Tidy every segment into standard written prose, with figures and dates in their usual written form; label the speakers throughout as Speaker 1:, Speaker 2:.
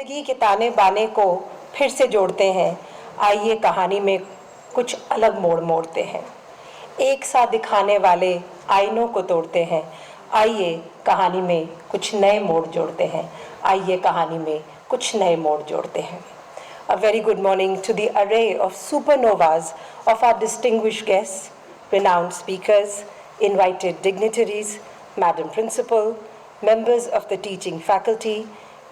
Speaker 1: जिंदगी के ताने बाने को फिर से जोड़ते हैं। आइए कहानी में कुछ अलग मोड़ मोड़ते हैं। एक साथ दिखाने वाले आईनों को तोड़ते हैं। आइए कहानी में कुछ नए मोड़ जोड़ते हैं। आइए कहानी में कुछ नए मोड़ जोड़ते हैं। A very good morning to the array of supernovas of our distinguished guests, renowned speakers, invited dignitaries, Madam Principal, members of the teaching faculty,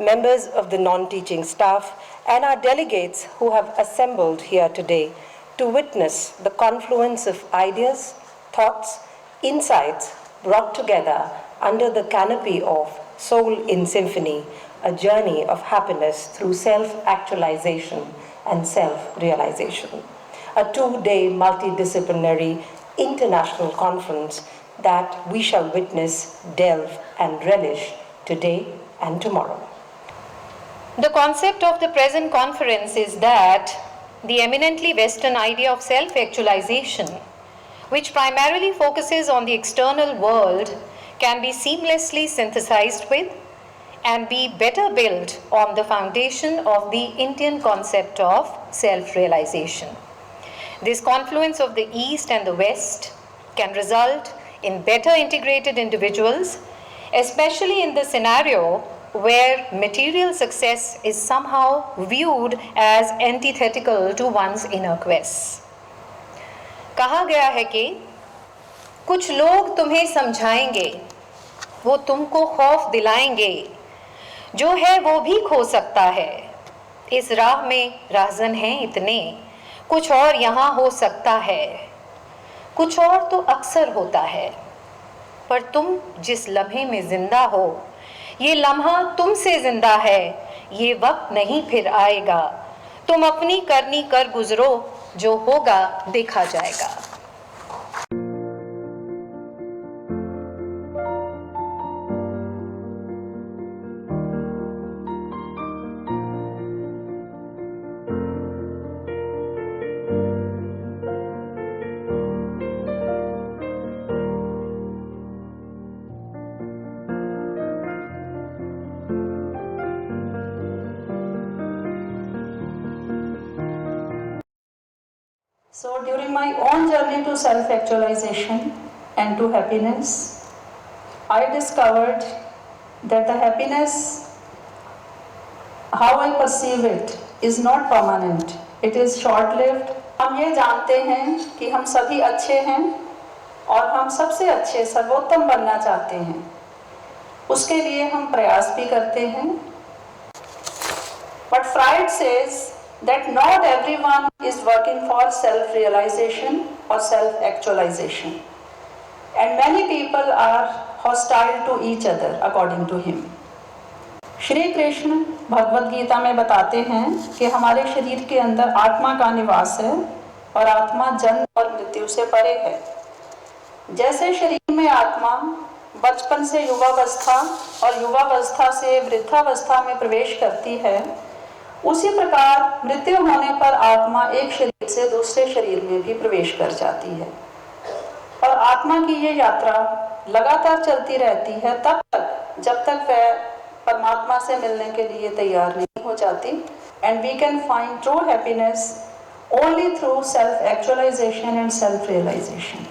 Speaker 1: members of the non-teaching staff, and our delegates who have assembled here today to witness the confluence of ideas, thoughts, insights brought together under the canopy of Soul in Symphony, a journey of happiness through self-actualization and self-realization. A 2-day multidisciplinary international conference that we shall witness, delve, and relish today and tomorrow.
Speaker 2: The concept of the present conference is that the eminently Western idea of self-actualization, which primarily focuses on the external world, can be seamlessly synthesized with and be better built on the foundation of the Indian concept of self-realization. This confluence of the East and the West can result in better integrated individuals, especially in the scenario where material success is somehow viewed as antithetical to one's inner quest. कहा गया है कि कुछ लोग तुम्हें समझाएंगे, वो तुमको खौफ दिलाएंगे, जो है वो भी खो सकता है। इस राह में राहजन हैं इतने, कुछ और यहाँ हो सकता है, कुछ और तो अक्सर होता है, पर तुम जिस लम्हे में जिंदा हो, ये लम्हा तुमसे जिंदा है, ये वक्त नहीं फिर आएगा, तुम अपनी करनी कर गुजरो, जो होगा देखा जाएगा।
Speaker 3: So during my own journey to self-actualization and to happiness, I discovered that the happiness, how I perceive it, is not permanent. It is short-lived. हम ये जानते हैं कि हम सभी अच्छे हैं और हम सबसे अच्छे सर्वोत्तम बनना चाहते हैं। उसके लिए हम प्रयास भी करते हैं। But Freud says that not everyone is working for self-realization or self-actualization, and many people are hostile to each other according to him. Shri Krishna Bhagavad Gita में बताते हैं कि हमारे शरीर के अंदर आत्मा का निवास है और आत्मा जन्म और मृत्यु से परे है। जैसे शरीर में आत्मा बचपन से युवावस्था और युवावस्था से वृद्धावस्था में प्रवेश करती है, उसी प्रकार मृत्यु होने पर आत्मा एक शरीर से दूसरे शरीर में भी प्रवेश कर जाती है और आत्मा की ये यात्रा लगातार चलती रहती है तब तक जब तक वह परमात्मा से मिलने के लिए तैयार नहीं हो जाती। And we can find true happiness only through self actualisation and self realisation.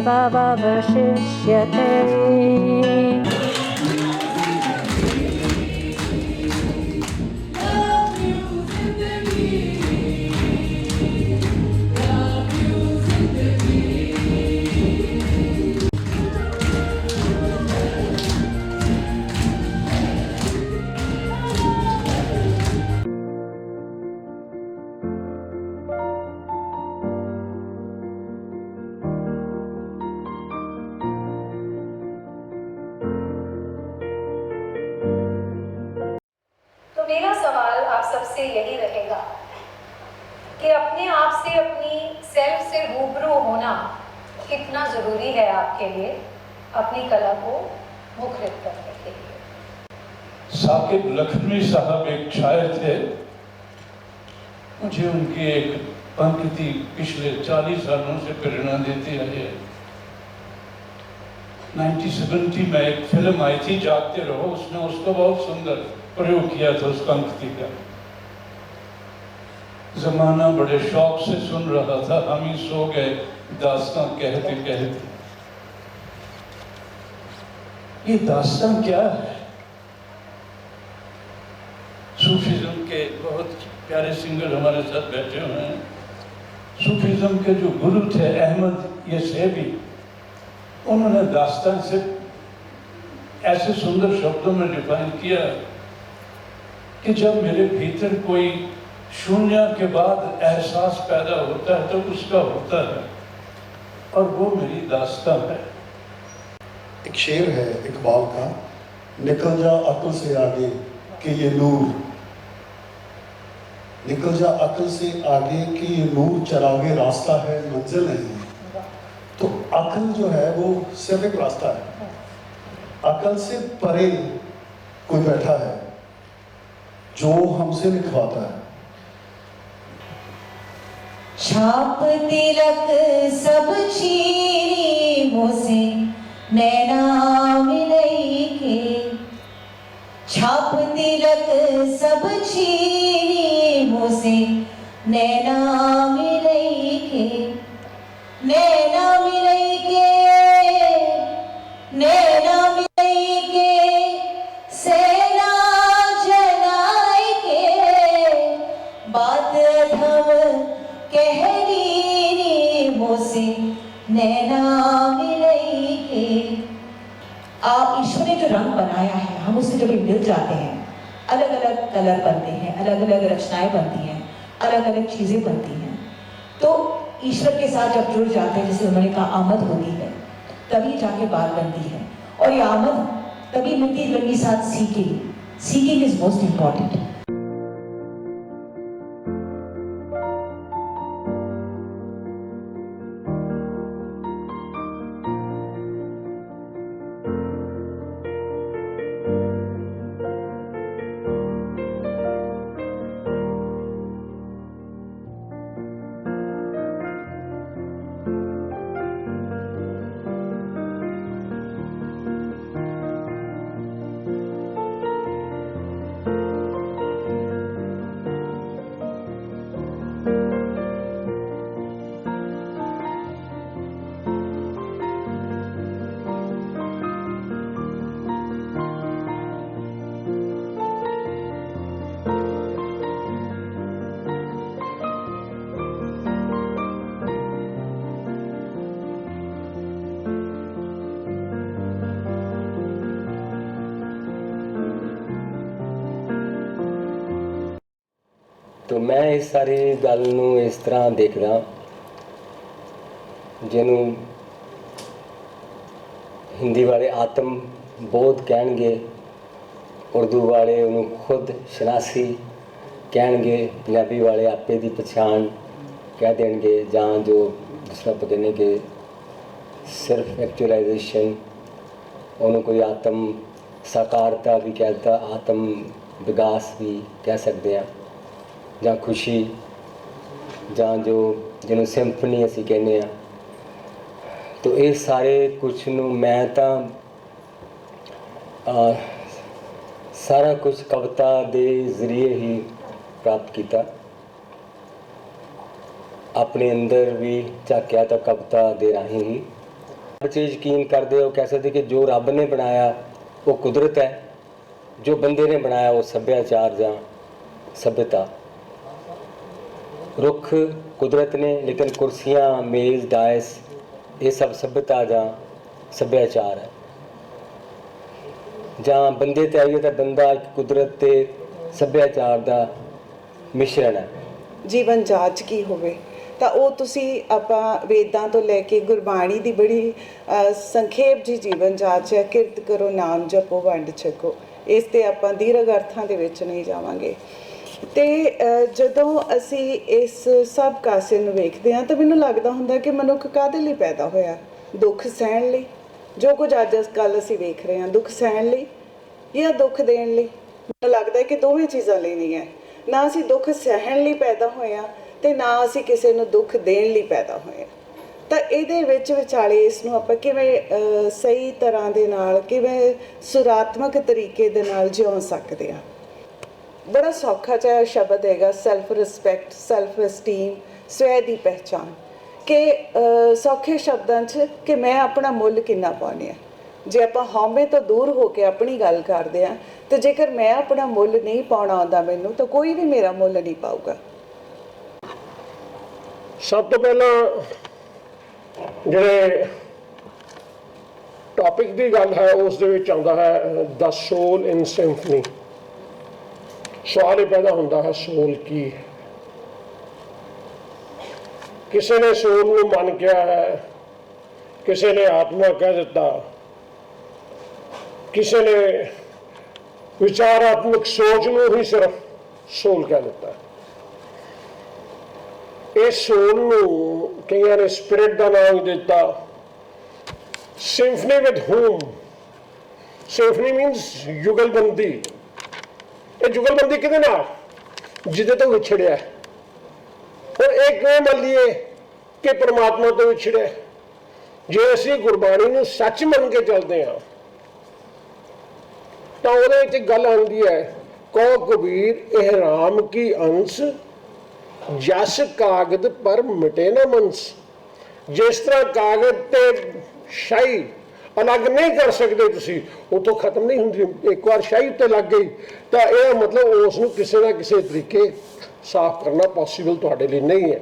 Speaker 4: देववशिष्यते।
Speaker 2: तो मेरा सवाल आप सबसे यही रहेगा कि अपने आप से, अपनी सेल्फ से रूबरू होना कितना ज़रूरी है आपके लिए अपनी कला को मुखरित करने के लिए।
Speaker 5: साकिब लखनवी साहब एक शायर थे। मुझे उनकी एक पंक्ति पिछले 40 सालों से प्रेरणा देती आई है। 1970 में एक फिल्म आई थी जागते रहो, उसने उसको बहुत सुंदर प्रयोग किया था उस पंक्ति का। जमाना बड़े शौक से सुन रहा था, हम ही सो गए दास्तां कहते कहते। ये दास्तां क्या है? सूफीज्म के बहुत प्यारे सिंगर हमारे साथ बैठे हुए हैं। सूफीज्म के जो गुरु थे अहमद यसेबी, उन्होंने दास्तां से ऐसे सुंदर शब्दों में डिफाइन किया कि जब मेरे भीतर कोई शून्य के बाद एहसास पैदा होता है तो उसका होता है, और वो मेरी दास्तां है।
Speaker 6: एक शेर है इकबाल का, निकल जा अक्ल से आगे कि ये नूर, निकल जा अक्ल से आगे कि ये नूर चरागे रास्ता है, मंजिल नहीं है। तो अक्ल जो है वो सिर्फ एक रास्ता है, अक्ल से परे कोई बैठा है जो हमसे लिखवाता है।
Speaker 7: छाप तिलक सब चीरी मोसे नैना मिलई के, छाप तिलक सब चीरी मोसे नैना मिलई के, नैना मिलई के, नैना मिलई के, सेना जलाई के, बात अधम कहरी मोसे नैना मिलई के। आप ईश्वर ने जो रंग बनाया है, हम उससे जब मिल जाते हैं, अलग अलग कलर बनते हैं, अलग अलग रचनाएं बनती हैं, अलग अलग चीजें बनती हैं। तो ईश्वर के साथ जब जुड़ जाते हैं, जैसे उन्होंने कहा आमद होती है, तभी जाके बात बनती है। और ये आमद तभी मिलती है जब साथ seeking, seeking is most important.
Speaker 8: तो मैं इस सारी गल ਨੂੰ ਇਸ ਤਰ੍ਹਾਂ ਦੇਖਦਾ, ਜਿਹਨੂੰ ਹਿੰਦੀ ਵਾਲੇ ਆਤਮ ਬੋਧ ਕਹਿਣਗੇ, ਉਰਦੂ ਵਾਲੇ ਉਹਨੂੰ ਖੁਦ ਸ਼ਨਾਸੀ ਕਹਿਣਗੇ, ਪੰਜਾਬੀ ਵਾਲੇ ਆਪੇ ਦੀ ਪਛਾਣ ਕਹਿ ਦੇਣਗੇ, ਜਾਂ ਜੋ ਦੂਸਰਾ ਆਪਾਂ ਕਹਿੰਦੇ ਕਿ ਸਿਰਫ ਐਕਚੁਅਲਾਈਜੇਸ਼ਨ, ਉਹਨੂੰ ਕੋਈ ਆਤਮ ਸਾਕਾਰਤਾ ਵੀ ਕਹਿਤਾ, ਆਤਮ ਵਿਕਾਸ ਵੀ ਕਹਿ ਸਕਦੇ ਹਾਂ, ਜਾਂ ਖੁਸ਼ੀ, ਜਾਂ ਜੋ ਜਿਹਨੂੰ ਸਿੰਫਨੀ ਅਸੀਂ ਕਹਿੰਦੇ ਹਾਂ। तो ये सारे कुछ नू मैं तो सारा कुछ कविता के जरिए ही प्राप्त किया, अपने अंदर भी झाकिया तो कविता दे राही ही, बच्चे यकीन करते हो कह सकते कि जो रब ने बनाया वो कुदरत है, जो बंदे ने बनाया वो सभ्याचार या सभ्यता। रुख कुदरत ने, लेकिन कुर्सियाँ मेज़ डायस ये सब सभ्यता या सभ्याचार है। जहाँ बंदे ते आइए तो बंदा एक कुदरत ते सभ्याचार का मिश्रण है।
Speaker 4: ਜੀਵਨ ਜਾਚ ਕੀ ਹੋਵੇ ਤਾਂ ਉਹ ਤੁਸੀਂ ਆਪਾਂ ਵੇਦਾਂ ਤੋਂ ਲੈ ਕੇ ਗੁਰਬਾਣੀ ਦੀ ਬੜੀ ਸੰਖੇਪ ਜੀ ਜੀਵਨ ਜਾਚ ਹੈ, ਕਿਰਤ ਕਰੋ ਨਾਮ ਜਪੋ ਵੰਡ ਛਕੋ। ਇਸ ਤੇ ਆਪਾਂ ਦੀਰਘ ਅਰਥਾਂ ਦੇ ਵਿੱਚ ਨਹੀਂ ਜਾਵਾਂਗੇ। ਤੇ ਜਦੋਂ ਅਸੀਂ ਇਸ ਸਭ ਕਾਸੇ ਨੂੰ ਵੇਖਦੇ ਹਾਂ ਤਾਂ ਮੈਨੂੰ ਲੱਗਦਾ ਹੁੰਦਾ ਕਿ ਮਨੁੱਖ ਕਾਹਦੇ ਲਈ ਪੈਦਾ ਹੋਇਆ? ਦੁੱਖ ਸਹਿਣ ਲਈ। ਜੋ ਕੁਝ ਅੱਜ ਕੱਲ੍ਹ ਅਸੀਂ ਵੇਖ ਰਹੇ ਹਾਂ, ਦੁੱਖ ਸਹਿਣ ਲਈ ਜਾਂ ਦੁੱਖ ਦੇਣ ਲਈ? ਮੈਨੂੰ ਲੱਗਦਾ ਕਿ ਦੋਵੇਂ ਚੀਜ਼ਾਂ ਲਈ ਨਹੀਂ ਹੈ। ਨਾ ਅਸੀਂ ਦੁੱਖ ਸਹਿਣ ਲਈ ਪੈਦਾ ਹੋਏ ਹਾਂ ਅਤੇ ਨਾ ਅਸੀਂ ਕਿਸੇ ਨੂੰ ਦੁੱਖ ਦੇਣ ਲਈ ਪੈਦਾ ਹੋਏ ਹਾਂ। ਤਾਂ ਇਹਦੇ ਵਿੱਚ ਵਿਚਾਲੇ ਇਸ ਨੂੰ ਆਪਾਂ ਕਿਵੇਂ ਸਹੀ ਤਰ੍ਹਾਂ ਦੇ ਨਾਲ, ਕਿਵੇਂ ਸੁਰਾਤਮਕ ਤਰੀਕੇ ਦੇ ਨਾਲ ਜਿਉਂ ਸਕਦੇ ਹਾਂ? ਬੜਾ ਸੌਖਾ ਜਿਹਾ ਸ਼ਬਦ ਹੈਗਾ ਸੈਲਫ ਰਿਸਪੈਕਟ, ਸੈਲਫ ਐਸਟੀਮ, ਸਵੈ ਦੀ ਪਹਿਚਾਣ। ਕਿ ਸੌਖੇ ਸ਼ਬਦਾਂ 'ਚ ਕਿ ਮੈਂ ਆਪਣਾ ਮੁੱਲ ਕਿੰਨਾ ਪਾਉਂਦੀ ਹਾਂ। ਜੇ ਆਪਾਂ ਹਉਮੈ ਤੋਂ ਦੂਰ ਹੋ ਕੇ ਆਪਣੀ ਗੱਲ ਕਰਦੇ ਹਾਂ ਤੇ ਜੇਕਰ ਮੈਂ ਆਪਣਾ ਮੁੱਲ ਨਹੀਂ ਪਾਉਣਾ ਆਉਂਦਾ ਮੈਨੂੰ, ਤਾਂ ਕੋਈ ਵੀ ਮੇਰਾ ਮੁੱਲ ਨਹੀਂ ਪਾਊਗਾ।
Speaker 9: ਸਭ ਤੋਂ ਪਹਿਲਾਂ ਜਿਹੜੇ ਟੌਪਿਕ ਦੀ ਗੱਲ ਹੈ ਉਸ ਦੇ ਵਿੱਚ ਆਉਂਦਾ ਹੈ ਦ ਸੋਲ ਇਨ ਸਿੰਫਨੀ। ਸਵਾਲ ਇਹ ਪੈਦਾ ਹੁੰਦਾ ਹੈ ਸੋਲ ਕੀ ਹੈ? ਕਿਸੇ ਨੇ ਸੋਲ ਨੂੰ ਮਨ ਕਿਹਾ ਹੈ, ਕਿਸੇ ਨੇ ਆਤਮਾ ਕਹਿ ਦਿੱਤਾ, ਕਿਸੇ ਨੇ ਵਿਚਾਰਾਤਮਕ ਸੋਚ ਨੂੰ ਹੀ ਸਿਰਫ ਸੋਲ ਕਹਿ ਦਿੱਤਾ। ਇਸ ਸੋਲ ਨੂੰ ਕਈਆਂ ਨੇ ਸਪਿਰਿਟ ਦਾ ਨਾਮ ਦਿੱਤਾ। Symphony with whom? Symphony means ਜੁਗਲਬੰਦੀ। ਇਹ ਜੁਗਲਬੰਦੀ ਕਿਹਦੇ ਨਾਲ? ਜਿਹਦੇ ਤੋਂ ਵਿਛੜਿਆ। ਹੁਣ ਇਹ ਕਿਵੇਂ ਮੰਨ ਲਈਏ ਕਿ ਪਰਮਾਤਮਾ ਤੋਂ ਵਿਛੜਿਆ? ਜੇ ਅਸੀਂ ਗੁਰਬਾਣੀ ਨੂੰ ਸੱਚ ਮੰਨ ਕੇ ਚੱਲਦੇ ਹਾਂ ਤਾਂ ਉਹਦੇ ਵਿੱਚ ਗੱਲ ਆਉਂਦੀ ਹੈ ਕਹੋ ਕਬੀਰ ਇਹ ਰਾਮ ਕੀ ਅੰਸ਼ ਜਸ ਕਾਗਦ ਪਰ ਮਿਟੇ ਨਾ ਮੰਸ। ਜਿਸ ਤਰ੍ਹਾਂ ਕਾਗਜ਼ ਤੇ ਸ਼ਾਹੀ ਅਲੱਗ ਨਹੀਂ ਕਰ ਸਕਦੇ ਤੁਸੀਂ, ਉਹ ਤੋਂ ਖਤਮ ਨਹੀਂ ਹੁੰਦੀ। ਇੱਕ ਵਾਰ ਸ਼ਾਹੀ ਉੱਤੇ ਲੱਗ ਗਈ ਤਾਂ ਇਹ ਮਤਲਬ ਉਸ ਨੂੰ ਕਿਸੇ ਨਾ ਕਿਸੇ ਤਰੀਕੇ ਸਾਫ਼ ਕਰਨਾ ਪੋਸੀਬਲ ਤੁਹਾਡੇ ਲਈ ਨਹੀਂ ਹੈ।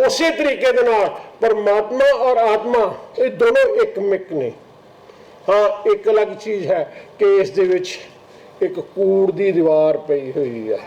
Speaker 9: ਉਸੇ ਤਰੀਕੇ ਦੇ ਨਾਲ ਪਰਮਾਤਮਾ ਔਰ ਆਤਮਾ ਇਹ ਦੋਨੋਂ ਇੱਕ ਮਿਕ ਨੇ। ਹਾਂ, ਇੱਕ ਅਲੱਗ ਚੀਜ਼ ਹੈ ਕਿ ਇਸ ਦੇ ਵਿੱਚ ਇੱਕ ਕੂੜ ਦੀ ਦੀਵਾਰ ਪਈ ਹੋਈ ਹੈ।